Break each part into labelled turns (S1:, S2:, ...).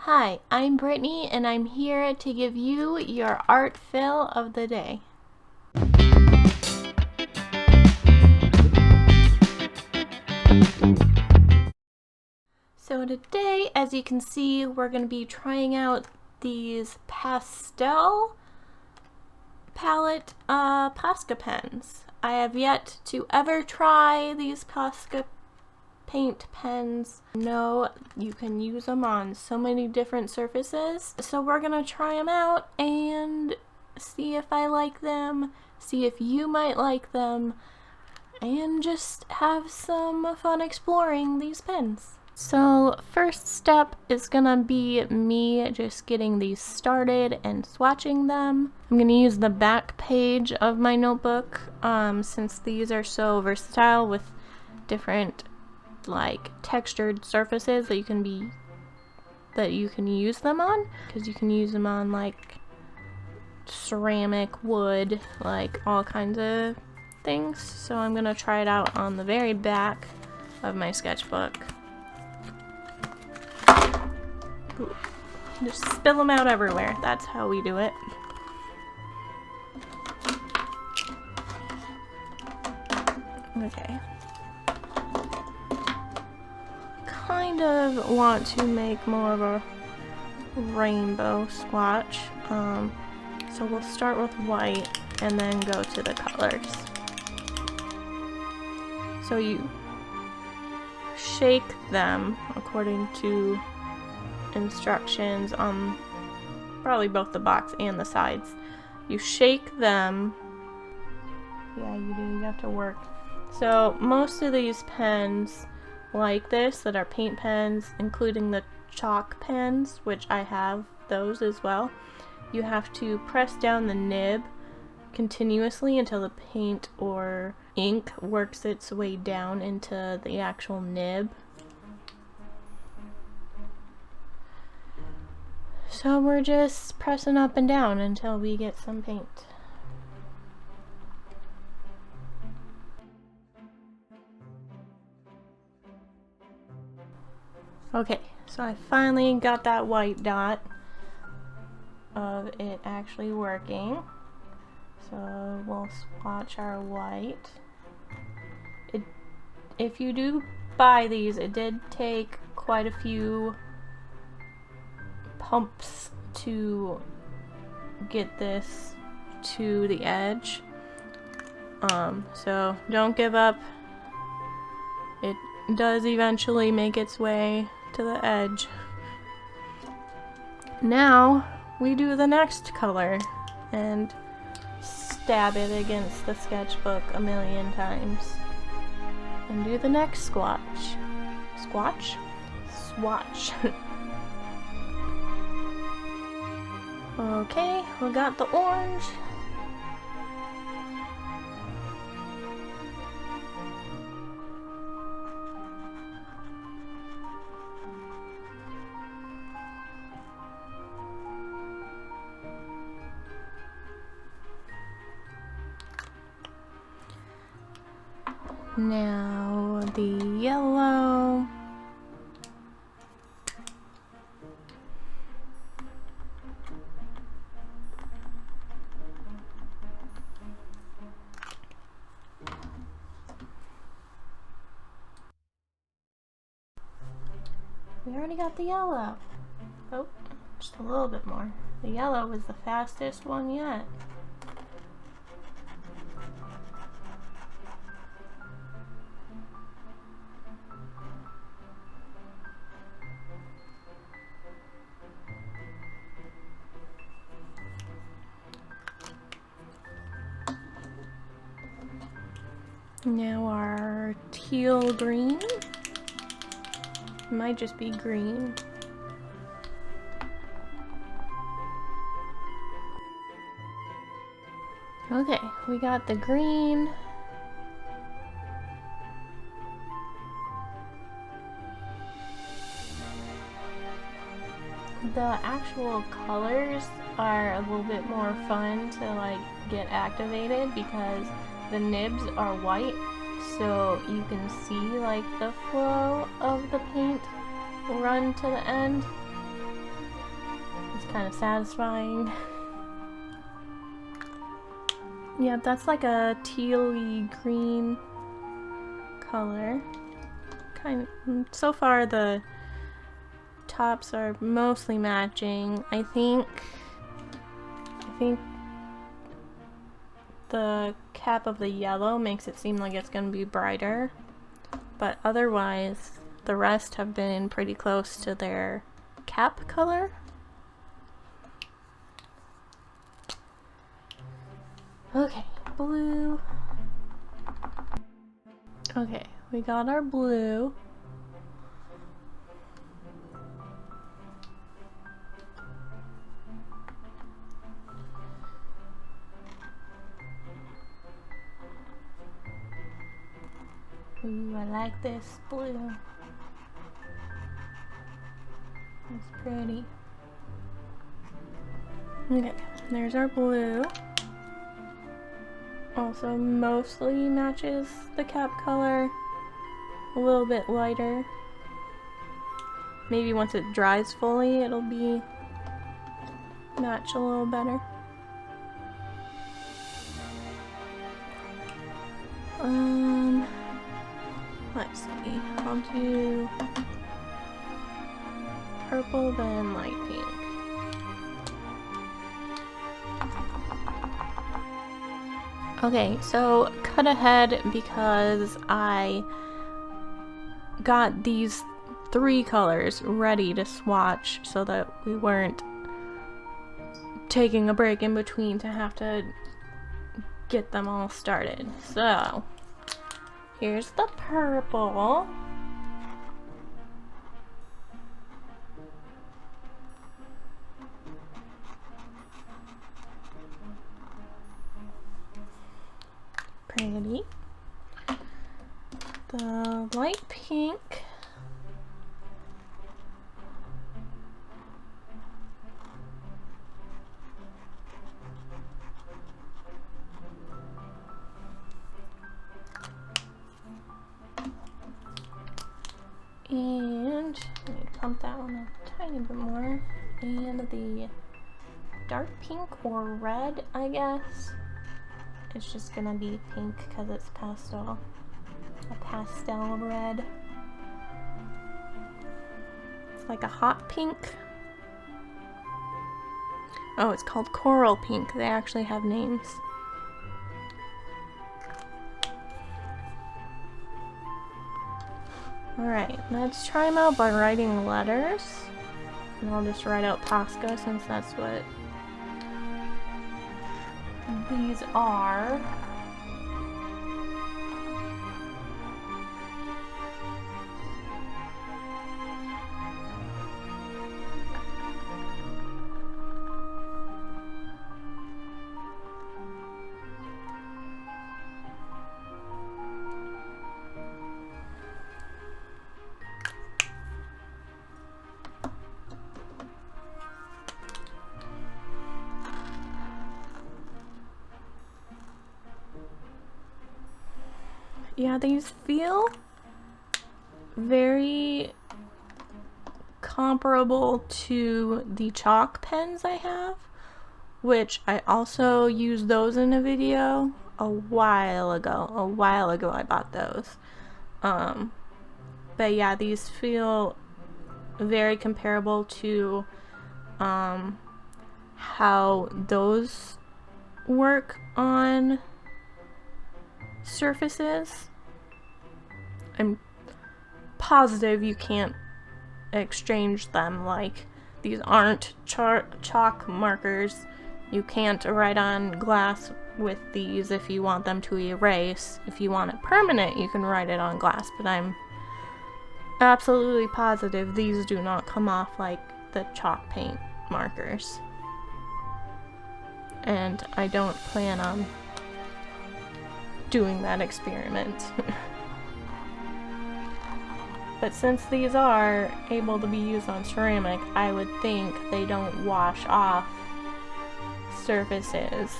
S1: Hi, I'm Brittany and I'm here to give you your art fill of the day. So today, as you can see, we're going to be trying out these pastel palette Posca pens. I have yet to ever try these Posca Paint Pens. No, you can use them on so many different surfaces. So we're gonna try them out and see if I like them, see if you might like them, and just have some fun exploring these pens. So first step is gonna be me just getting these started and swatching them. I'm gonna use the back page of my notebook since these are so versatile with different like textured surfaces that you can use them on, because you can use them on like ceramic, wood, like all kinds of things. So I'm gonna try it out on the very back of my sketchbook. Ooh. Just spill them out everywhere. That's how we do it. Okay. Kind of want to make more of a rainbow swatch, so we'll start with white and then go to the colors. So you shake them according to instructions on probably both the box and the sides. You shake them. Yeah, you do. You have to work. So most of these pens like this that are paint pens, including the chalk pens, which I have those as well, you have to press down the nib continuously until the paint or ink works its way down into the actual nib. So we're just pressing up and down until we get some paint. Okay, so I finally got that white dot of it actually working. So we'll swatch our white. If you do buy these, it did take quite a few pumps to get this to the edge. So don't give up. It does eventually make its way to the edge. Now we do the next color and stab it against the sketchbook a million times and do the next swatch. Swatch. Okay, we got the orange. Now the yellow. We already got the yellow. Oh, just a little bit more. The yellow was the fastest one yet. Now our teal green. Might just be green. Okay, we got the green. The actual colors are a little bit more fun to like get activated because the nibs are white, so you can see like the flow of the paint run to the end. kind of satisfying. Yeah, that's like a tealy green color. So far the tops are mostly matching. I think the cap of the yellow makes it seem like it's gonna be brighter, but otherwise the rest have been pretty close to their cap color. Okay, blue. Okay, we got our blue. Ooh, I like this blue. It's pretty. Okay, there's our blue. Also mostly matches the cap color. A little bit lighter. Maybe once it dries fully, it'll be match a little better. Let's see. I'll do purple, then light pink. Okay, so cut ahead because I got these 3 colors ready to swatch so that we weren't taking a break in between to have to get them all started. So, here's the purple. Pretty. The light pink. And let me pump that one a tiny bit more. And the dark pink or red, I guess. It's just gonna be pink because it's pastel. A pastel red. It's like a hot pink. Oh, it's called coral pink. They actually have names. Alright, let's try them out by writing letters. And I'll just write out Posca since that's what these are. Yeah, these feel very comparable to the chalk pens I have, which I also used those in a video a while ago. I bought those. But yeah, these feel very comparable to how those work on surfaces. I'm positive you can't exchange them. Like, these aren't chalk markers. You can't write on glass with these if you want them to erase. If you want it permanent, you can write it on glass, but I'm absolutely positive these do not come off like the chalk paint markers. And I don't plan on doing that experiment. But since these are able to be used on ceramic, I would think they don't wash off surfaces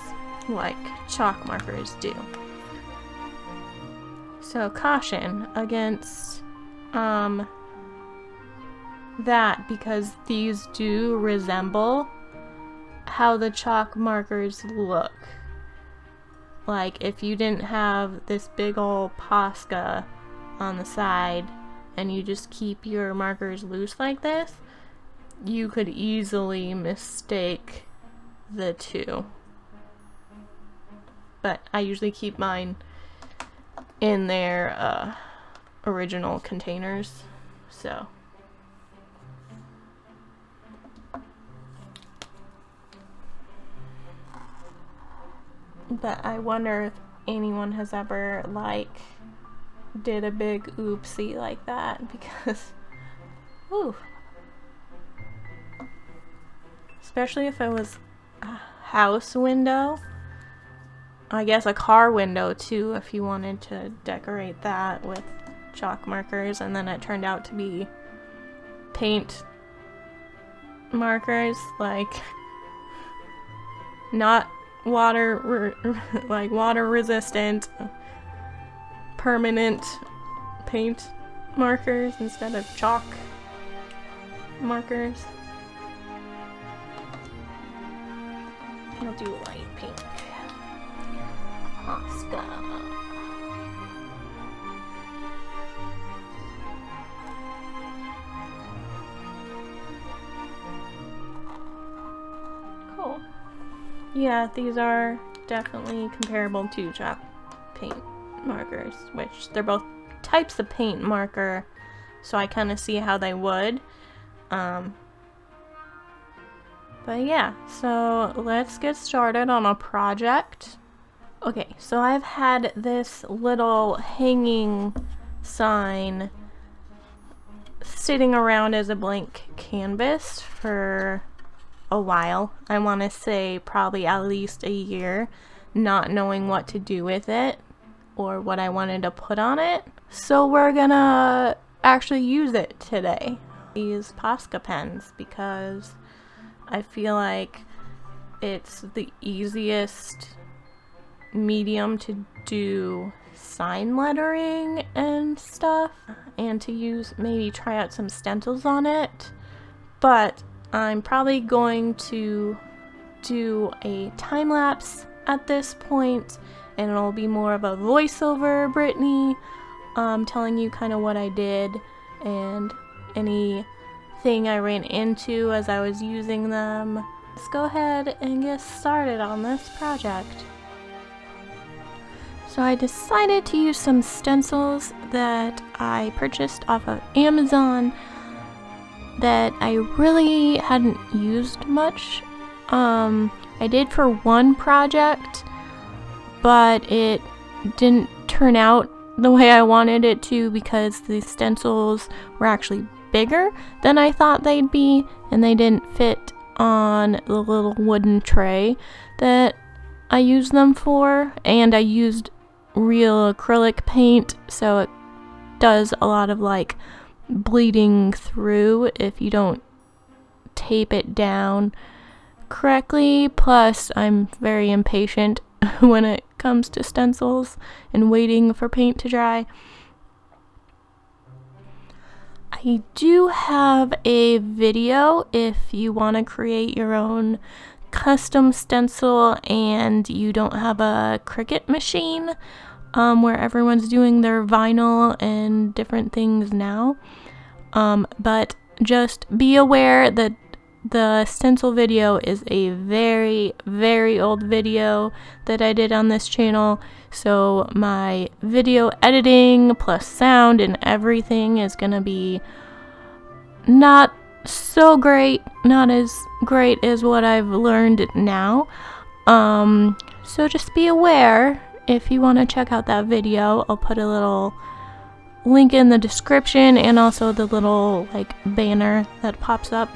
S1: like chalk markers do. So caution against that, because these do resemble how the chalk markers look. Like if you didn't have this big old Posca on the side and you just keep your markers loose like this, you could easily mistake the two. But I usually keep mine in their original containers, so. But I wonder if anyone has ever like did a big oopsie like that, because ooh, especially if it was a house window, I guess a car window too, if you wanted to decorate that with chalk markers and then it turned out to be paint markers, like not water resistant, permanent paint markers instead of chalk markers. I'll do light pink. Posca. Cool. Yeah, these are definitely comparable to chalk paint markers, which they're both types of paint marker, so I kind of see how they would. But yeah, so let's get started on a project. Okay, so I've had this little hanging sign sitting around as a blank canvas for a while. I want to say probably at least a year, not knowing what to do with it or what I wanted to put on it. So we're gonna actually use it today. These Posca pens, because I feel like it's the easiest medium to do sign lettering and stuff, and to use, maybe try out some stencils on it. But I'm probably going to do a time lapse at this point, and it'll be more of a voiceover Brittany, telling you kind of what I did and anything I ran into as I was using them. Let's go ahead and get started on this project. So I decided to use some stencils that I purchased off of Amazon that I really hadn't used much. I did for one project, but it didn't turn out the way I wanted it to because the stencils were actually bigger than I thought they'd be, and they didn't fit on the little wooden tray that I used them for. And I used real acrylic paint, so it does a lot of like bleeding through if you don't tape it down correctly. Plus, I'm very impatient when it comes to stencils and waiting for paint to dry. I do have a video if you want to create your own custom stencil and you don't have a Cricut machine, where everyone's doing their vinyl and different things now. But just be aware that the stencil video is a very, very old video that I did on this channel, so my video editing plus sound and everything is gonna be not so great, not as great as what I've learned now. So just be aware if you want to check out that video. I'll put a little link in the description and also the little like banner that pops up.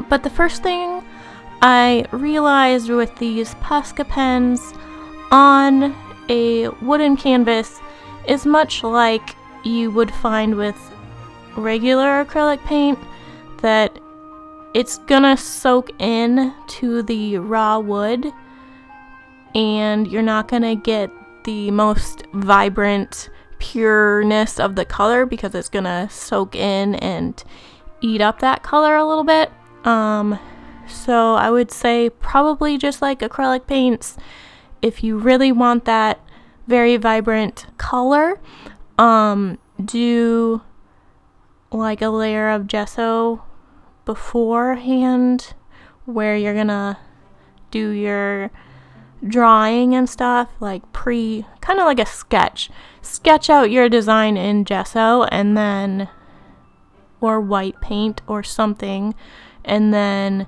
S1: But the first thing I realized with these Posca pens on a wooden canvas is much like you would find with regular acrylic paint, that it's gonna soak in to the raw wood and you're not gonna get the most vibrant pureness of the color because it's gonna soak in and eat up that color a little bit. So I would say probably just like acrylic paints, if you really want that very vibrant color, do like a layer of gesso beforehand where you're gonna do your drawing and stuff, like kind of like a sketch out your design in gesso, and then or white paint or something, and then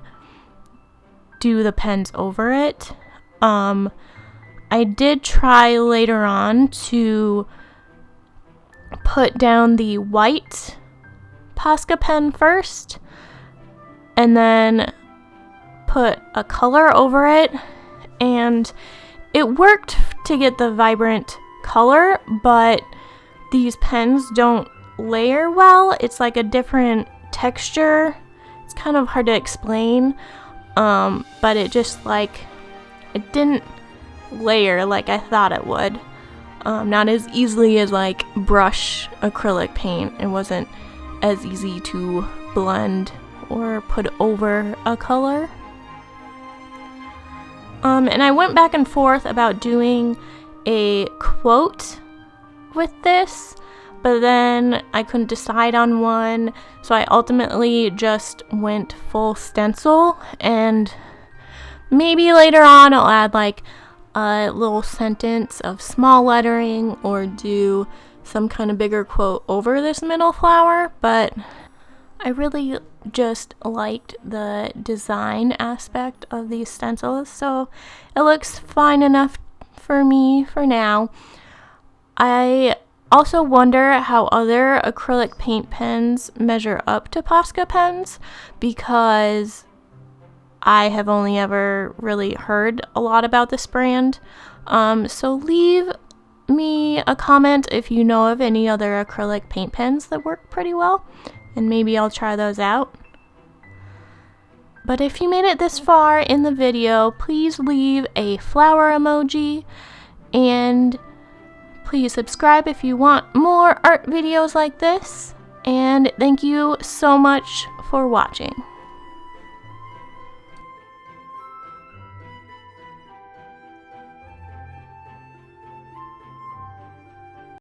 S1: do the pens over it. I did try later on to put down the white Posca pen first and then put a color over it, and it worked to get the vibrant color, but these pens don't layer well. It's like a different texture. It's kind of hard to explain, but it just like, it didn't layer like I thought it would. Not as easily as like brush acrylic paint. It wasn't as easy to blend or put over a color. And I went back and forth about doing a quote with this, but then I couldn't decide on one, so I ultimately just went full stencil, and maybe later on I'll add like a little sentence of small lettering or do some kind of bigger quote over this middle flower, but I really just liked the design aspect of these stencils, so it looks fine enough for me for now. I also wonder how other acrylic paint pens measure up to Posca pens, because I have only ever really heard a lot about this brand. So leave me a comment if you know of any other acrylic paint pens that work pretty well, and maybe I'll try those out. But if you made it this far in the video, please leave a flower emoji, and please subscribe if you want more art videos like this, and thank you so much for watching.